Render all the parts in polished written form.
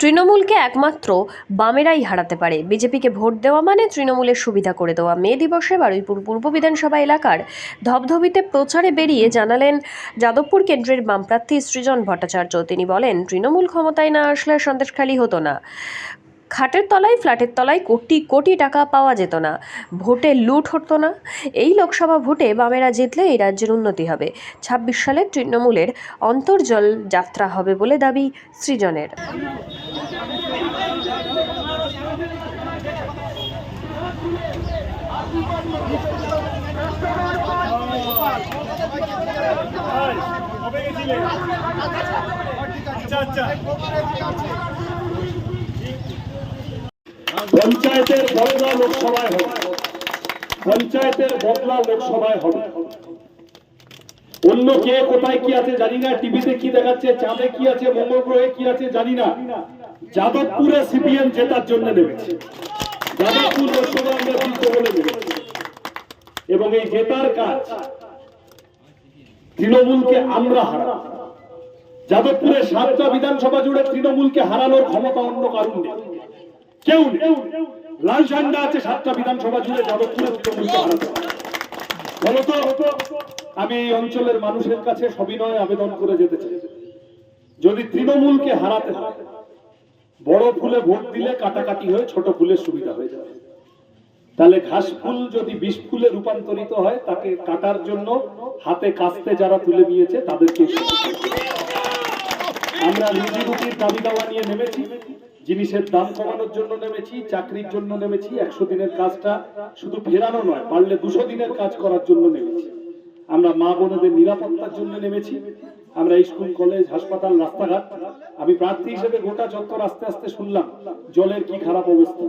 তৃণমূলকে একমাত্র বামেরাই হারাতে পারে। বিজেপিকে ভোট দেওয়া মানে তৃণমূলের সুবিধা করে দেওয়া। মে দিবসে বারুইপুর পূর্ব বিধানসভা এলাকার ধবধবিতে প্রচারে বেরিয়ে জানালেন যাদবপুর কেন্দ্রের বামপ্রার্থী সৃজন ভট্টাচার্য। তিনি বলেন, তৃণমূল ক্ষমতায় না আসলে সন্দেশখালী হতো না, খাটের তলায় ফ্ল্যাটের তলায় কোটি কোটি টাকা পাওয়া যেত না, ভোটে লুট হতো না। এই লোকসভা ভোটে বামেরা জিতলে এই রাজ্যের উন্নতি হবে। ২৬ সালে তৃণমূলের অন্তর্জল যাত্রা হবে বলে দাবি সৃজনের। পঞ্চায়েতের বদলা লোকসভায় হবে, পঞ্চায়েতের বদলা লোকসভায় হবে। অন্য কে কোথায় কি আছে জানি না, টিভিতে কি দেখাচ্ছে, চাঁদে কি আছে, মঙ্গল গ্রহে কি আছে জানি না। যাদবপুরে সিপিএম জেতার জন্য নেমেছে, যাদবপুর লোকসভা আমরা জিতবো বলে নেমেছে, এবং এই জেতার কাজ তৃণমূলকে আমরা হারাবো। যাদবপুরে 7টা বিধানসভা জুড়ে তৃণমূলকে হারানোর ক্ষমতা অন্য কারণ নেই, কেউ নেই। লাল ঝান্ডা আছে 7টা বিধানসভা জুড়ে যাদবপুরে তৃণমূলকে হারাতে হতো। আমি এই অঞ্চলের মানুষের কাছে সবিনয় আবেদন করে যেতে চাই, যদি তৃণমূলকে হারাতে হয়, বড় ফুলে ভোট দিলে কাটাকাটি হয়ে ছোট ফুলের সুবিধা হয়ে যাবে। তাহলে ঘাস ফুল যদি বিষ ফুলে রূপান্তরিত হয়, তাকে কাটার জন্য হাতে কাস্তে যারা তুলে নিয়েছে তাদেরকে আমরা রুজি রুটির দাবি দাওয়া নিয়ে নেমেছি, জিনিসের দাম কমানোর জন্য নেমেছি, চাকরির জন্য নেমেছি, 100 দিনের কাজটা শুধু ফেরানো নয়, পারলে 200 দিনের কাজ করার জন্য নেমেছি। আমরা মা বোনেদের নিরাপত্তার জন্য নেমেছি। আমরা স্কুল, কলেজ, হাসপাতাল, রাস্তাঘাট, আমি প্রার্থী হিসেবে গোটা চত্বর আস্তে আস্তে শুনলাম জলের কি খারাপ অবস্থা,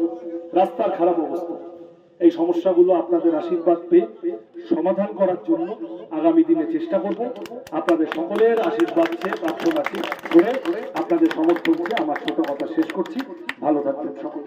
রাস্তার খারাপ অবস্থা। এই সমস্যাগুলো আপনাদের আশীর্বাদ পেয়ে সমাধান করার জন্য আগামী দিনে চেষ্টা করব। আপনাদের সকলের আশীর্বাদ চেয়ে, প্রার্থনা করে, আপনাদের সমর্থন চেয়ে আমার ছোট কথা শেষ করছি। ভালো থাকবেন সকলে।